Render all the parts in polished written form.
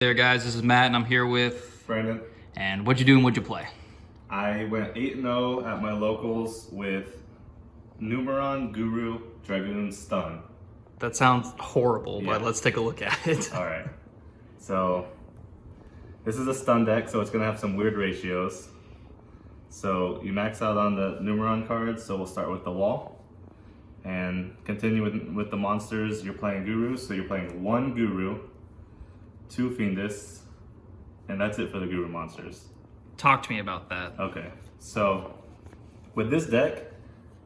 There guys, this is Matt and I'm here with Brandon. And what'd you do and what'd you play? I went 8-0 at my locals with Numeron, Guru, Dragoon, Stun. That sounds horrible, Yeah. but let's take a look at it. Alright, so this is a stun deck, so it's going to have some weird ratios. So you max out on the Numeron cards, so we'll start with the wall. And continue with the monsters. You're playing Gurus, so you're playing 1 Guru, 2 Fiendists, and that's it for the Guru monsters. Talk to me about that. Okay, so with this deck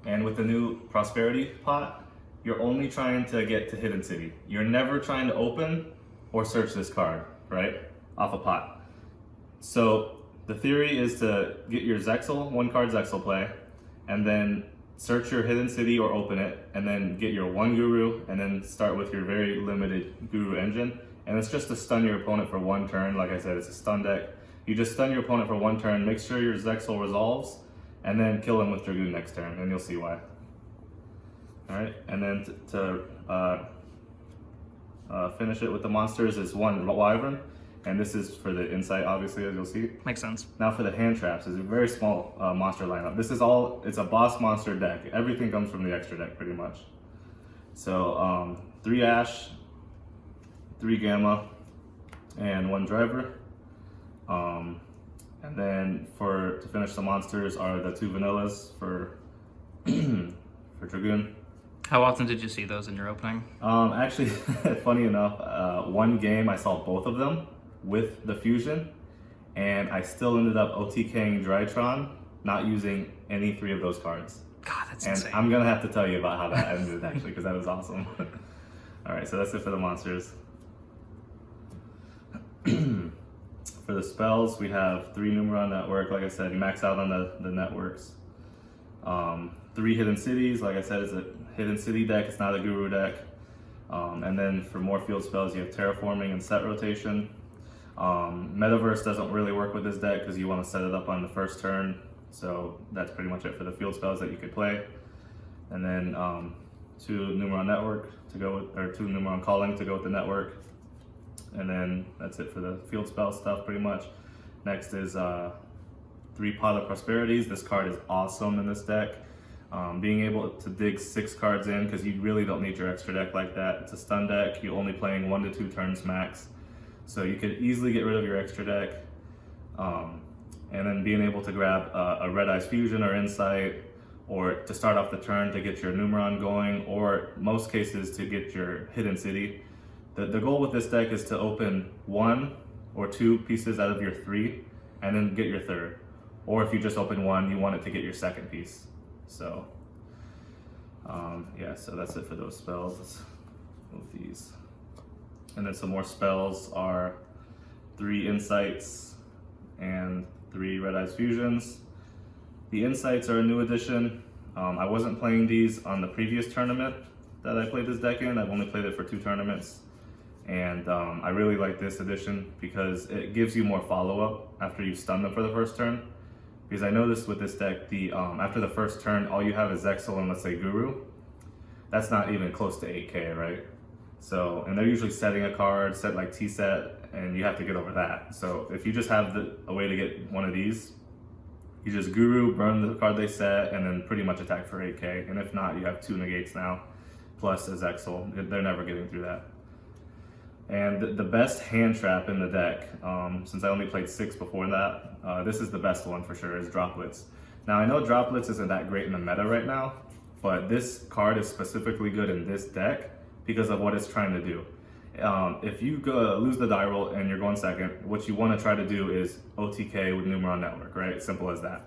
and with the new Prosperity pot, you're only trying to get to Hidden City. You're never trying to open or search this card, right? Off a pot. So the theory is to get your Zexal, 1 card Zexal play, and then search your Hidden City or open it, and then get your 1 Guru, and then start with your very limited Guru engine. And it's just to stun your opponent for 1 turn. Like I said, it's a stun deck. You just stun your opponent for 1 turn, make sure your Zexal resolves, and then kill him with Dragoon next turn, and you'll see why. Alright, and then to finish it with the monsters is 1 Wyvern, and this is for the insight, obviously, as you'll see. Makes sense. Now for the hand traps, it's a very small monster lineup. This is it's a boss monster deck. Everything comes from the extra deck, pretty much. So 3 Ash, 3 Gamma, and 1 Driver. And then to finish the monsters are the 2 Vanillas for for Dragoon. How often did you see those in your opening? Actually, funny enough, 1 game I saw both of them with the fusion, and I still ended up OTKing Drytron, not using any 3 of those cards. God, that's and insane. I'm gonna have to tell you about how that ended actually, because that was awesome. All right, so that's it for the monsters. For the spells, we have 3 Numeron Network. Like I said, you max out on the networks. 3 Hidden Cities. Like I said, it's a Hidden City deck. It's not a Guru deck. And then for more field spells, you have Terraforming and Set Rotation. Metaverse doesn't really work with this deck because you want to set it up on the first turn. So that's pretty much it for the field spells that you could play. And then 2 Numeron Network to go with, or 2 Numeron Calling to go with the network. And then that's it for the field spell stuff, pretty much. Next is 3 Pot of Prosperities. This card is awesome in this deck. Being able to dig 6 cards in, because you really don't need your extra deck like that. It's a stun deck. You're only playing 1 to 2 turns max. So you could easily get rid of your extra deck. And then being able to grab a Red Eyes Fusion or Insight, or to start off the turn to get your Numeron going, or most cases to get your Hidden City. The goal with this deck is to open 1 or 2 pieces out of your 3 and then get your 3rd. Or if you just open 1, you want it to get your 2nd piece. So, yeah, so that's it for those spells. Let's move these. And then some more spells are 3 Insights and 3 Red Eyes Fusions. The Insights are a new addition. I wasn't playing these on the previous tournament that I played this deck in. I've only played it for 2 tournaments. And I really like this edition because it gives you more follow-up after you stun them for the first turn. Because I noticed with this deck, after the first turn, all you have is Zexal and, let's say, Guru. That's not even close to 8k, right? So, and they're usually setting a card, set like T-set, and you have to get over that. So if you just have a way to get one of these, you just Guru, burn the card they set, and then pretty much attack for 8k. And if not, you have 2 negates now, plus a Zexal. They're never getting through that. And the best hand trap in the deck, since I only played 6 before that, this is the best one for sure, is Droplets. Now I know Droplets isn't that great in the meta right now, but this card is specifically good in this deck because of what it's trying to do. If you lose the die roll and you're going second, what you want to try to do is OTK with Numeron Network, right? Simple as that.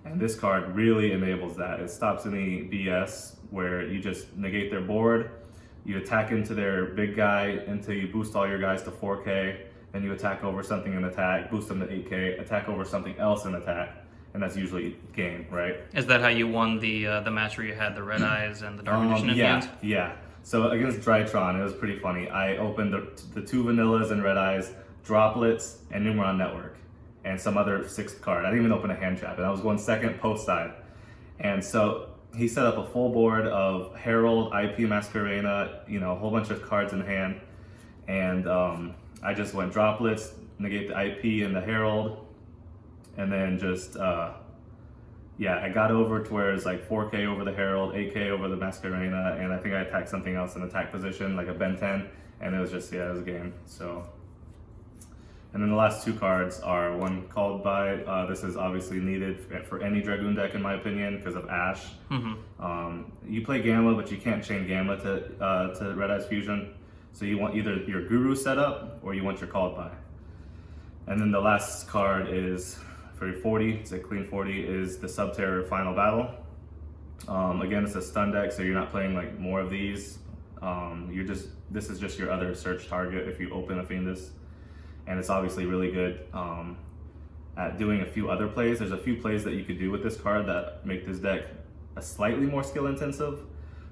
And this card really enables that. It stops any BS where you just negate their board, you attack into their big guy until you boost all your guys to 4k, then you attack over something in attack, boost them to 8k, attack over something else in attack, and that's usually game, right? Is that how you won the match where you had the Red Eyes and the Dark Magician in the end? Yeah. So against Drytron, it was pretty funny. I opened the 2 Vanillas and Red Eyes, Droplets, and Numeron Network, and some other 6th card. I didn't even open a hand trap, and I was going second post side. And so he set up a full board of Herald, IP Masquerena, a whole bunch of cards in hand. And I just went droplets, negate the IP and the Herald, and then just, I got over to where it's like 4K over the Herald, 8K over the Masquerena, and I think I attacked something else in attack position, like a Ben 10, and it was just, it was a game, so. And then the last 2 cards are one called by, this is obviously needed for any Dragoon deck in my opinion, because of Ash. You play Gamma, but you can't chain Gamma to Red Eyes Fusion, so you want either your Guru setup, or you want your called by. And then the last card is, for your 40, it's a clean 40, is the Subterror Final Battle. Again, it's a stun deck, so you're not playing like more of these. This is just your other search target if you open a Fiendus. And it's obviously really good at doing a few other plays. There's a few plays that you could do with this card that make this deck a slightly more skill intensive.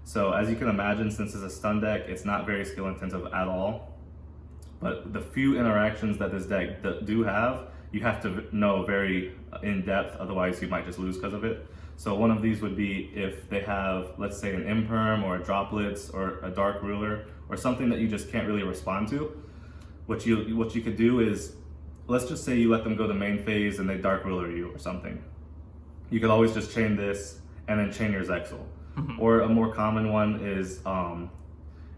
So as you can imagine, since it's a stun deck, it's not very skill intensive at all. But the few interactions that this deck do have, you have to know very in depth, otherwise you might just lose because of it. So one of these would be if they have, let's say, an Imperm or a Droplets or a Dark Ruler or something that you just can't really respond to. What you could do is, let's just say you let them go to main phase and they Dark Ruler you or something. You could always just chain this and then chain your Zexal. Or a more common one is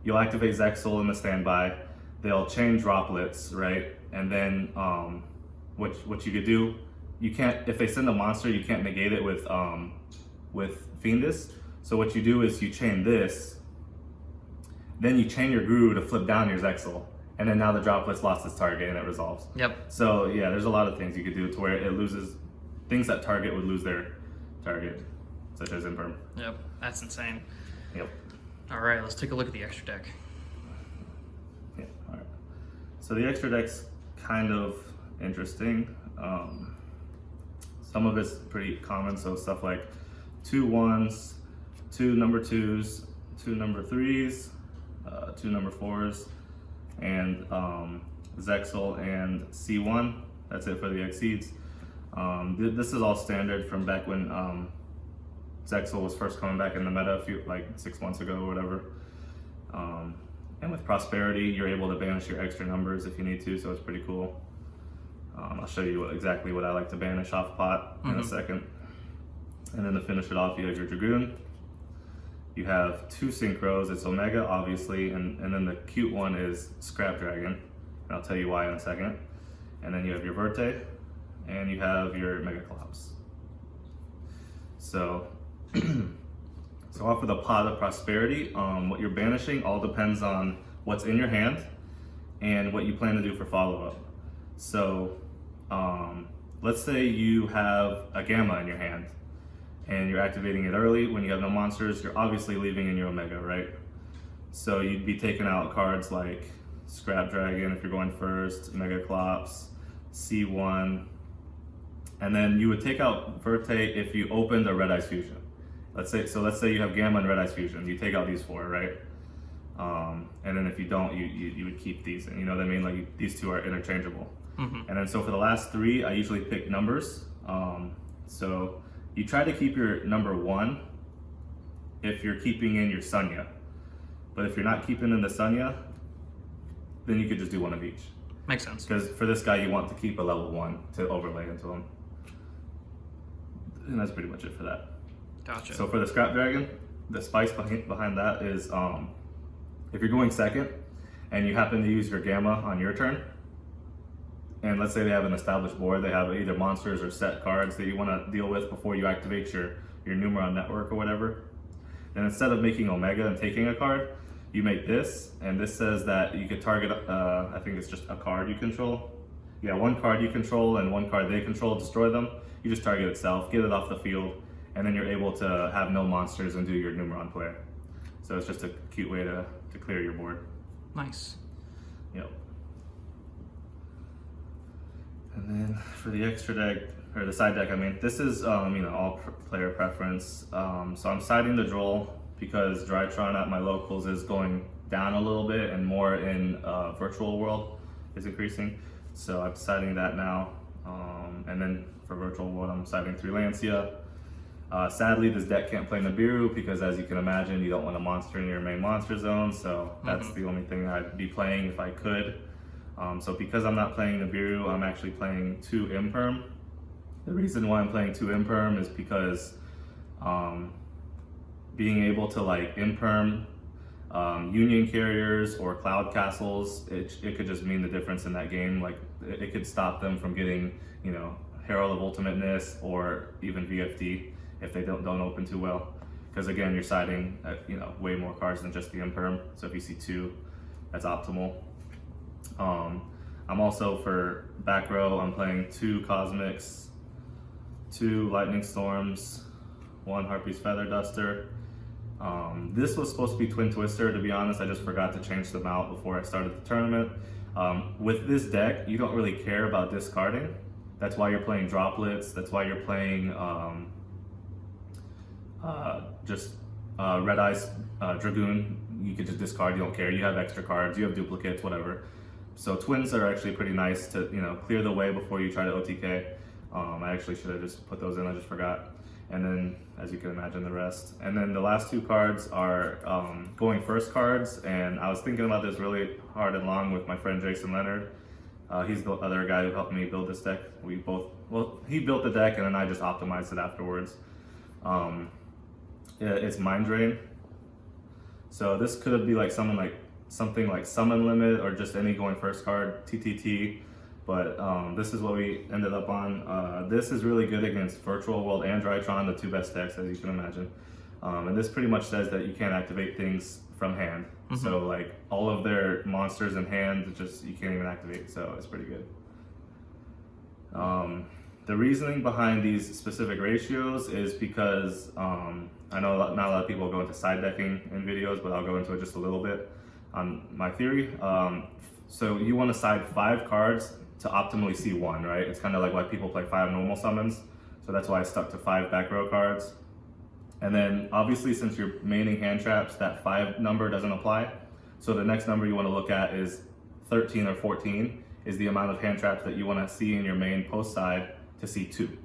you'll activate Zexal in the standby, they'll chain Droplets, right? And then what you could do, you can't, if they send a monster, you can't negate it with Fiendus. So what you do is you chain this, then you chain your Guru to flip down your Zexal. And then now the Droplets lost its target and it resolves. Yep. So yeah, there's a lot of things you could do to where it loses, things that target would lose their target, such as Imperm. Yep, that's insane. Yep. All right, let's take a look at the extra deck. Yeah, all right. So the extra deck's kind of interesting. Some of it's pretty common, so stuff like 2 1s, 2 number 2s, 2 number 3s, 2 number 4s, and Zexal and C1. That's it for the Exceeds. This is all standard from back when Zexal was first coming back in the meta like 6 months ago or whatever. And with Prosperity, you're able to banish your extra numbers if you need to, so it's pretty cool. I'll show you exactly what I like to banish off pot in a second. And then to finish it off, you have your Dragoon. You have 2 Synchros, it's Omega obviously, and then the cute one is Scrap Dragon, and I'll tell you why in a second. And then you have your Verte, and you have your Mega Collapse. So, so off of the pot of Prosperity, what you're banishing all depends on what's in your hand and what you plan to do for follow-up. So, let's say you have a Gamma in your hand, and you're activating it early when you have no monsters, you're obviously leaving in your Omega, right? So you'd be taking out cards like Scrap Dragon if you're going first, Mega Collapse, C1, and then you would take out Verte if you opened a Red Eyes Fusion. Let's say you have Gamma and Red Eyes Fusion, you take out these 4, right? And then if you don't, you would keep these, and you know what I mean? Like these 2 are interchangeable. And then so for the last 3, I usually pick numbers. So you try to keep your number 1 if you're keeping in your Sunya. But if you're not keeping in the Sunya, then you could just do 1 of each. Makes sense. Because for this guy, you want to keep a level 1 to overlay into him. And that's pretty much it for that. Gotcha. So for the Scrap Dragon, the spice behind that is if you're going second and you happen to use your Gamma on your turn, and let's say they have an established board, they have either monsters or set cards that you want to deal with before you activate your Numeron network or whatever, then instead of making Omega and taking a card, you make this, and this says that you could target, I think it's just a card you control. Yeah, 1 card you control and 1 card they control, destroy them. You just target itself, get it off the field, and then you're able to have no monsters and do your Numeron play. So it's just a cute way to clear your board. Nice. Yep. And then for the extra deck, or the side deck, I mean, this is all player preference. So I'm siding the Droll because Drytron at my locals is going down a little bit, and more in virtual world is increasing. So I'm siding that now. And then for virtual world, I'm siding 3 Lancia. Sadly, this deck can't play Nibiru because, as you can imagine, you don't want a monster in your main monster zone. So that's the only thing I'd be playing if I could. So because I'm not playing Nibiru, I'm actually playing 2 Imperm. The reason why I'm playing 2 Imperm is because being able to like Imperm Union carriers or cloud castles, it could just mean the difference in that game. Like it could stop them from getting, you know, Herald of Ultimateness or even VFD if they don't open too well. Because again, you're siding you know, way more cards than just the Imperm. So if you see 2, that's optimal. I'm also for back row, I'm playing 2 Cosmics, 2 Lightning Storms, 1 Harpy's Feather Duster. This was supposed to be Twin Twister. To be honest, I just forgot to change them out before I started the tournament. With this deck, you don't really care about discarding. That's why you're playing Droplets. That's why you're playing Red Eyes Dragoon. You could just discard, you don't care. You have extra cards, you have duplicates, whatever. So twins are actually pretty nice to, you know, clear the way before you try to OTK. I actually should have just put those in, I just forgot. And then, as you can imagine, the rest. And then the last 2 cards are going first cards, and I was thinking about this really hard and long with my friend Jason Leonard. He's the other guy who helped me build this deck. We both, well, he built the deck and then I just optimized it afterwards. It's Mind Drain. So this could be like something like Summon Limit or just any going first card, TTT. But this is what we ended up on. This is really good against Virtual World and Drytron, the 2 best decks, as you can imagine. And this pretty much says that you can't activate things from hand. Mm-hmm. So like all of their monsters in hand, just you can't even activate. So it's pretty good. The reasoning behind these specific ratios is because I know not a lot of people go into side decking in videos, but I'll go into it just a little bit on my theory. So you want to side 5 cards to optimally see 1, right? It's kind of like why people play 5 normal summons. So that's why I stuck to 5 back row cards. And then obviously since you're maining hand traps, that 5 number doesn't apply. So the next number you want to look at is 13 or 14 is the amount of hand traps that you want to see in your main post side to see 2.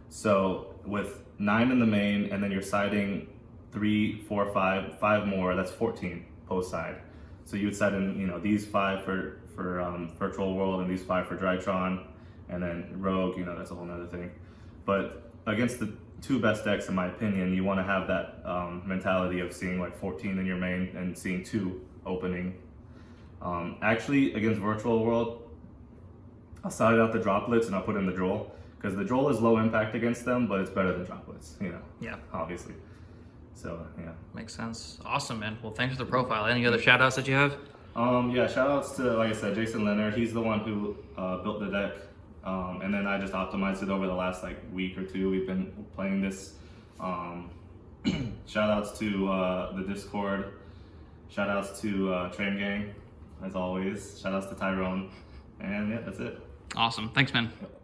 So with 9 in the main and then you're siding 3, 4, 5 more, that's 14 post side. So you would side in, you know, these 5 for Virtual World and these 5 for Drytron, and then Rogue, you know, that's a whole nother thing. But against the 2 best decks, in my opinion, you want to have that mentality of seeing like 14 in your main and seeing 2 opening. Actually, against Virtual World, I'll side out the Droplets and I'll put in the Droll, because the Droll is low impact against them, but it's better than Droplets, you know. Yeah. Obviously. So, yeah. Makes sense. Awesome, man. Well, thanks for the profile. Any other shout outs that you have? Yeah, shout outs to, like I said, Jason Leonard. He's the one who built the deck. And then I just optimized it over the last like week or 2. We've been playing this. Shout outs to the Discord. Shout outs to Train Gang, as always. Shout outs to Tyrone. And yeah, that's it. Awesome. Thanks, man. Yep.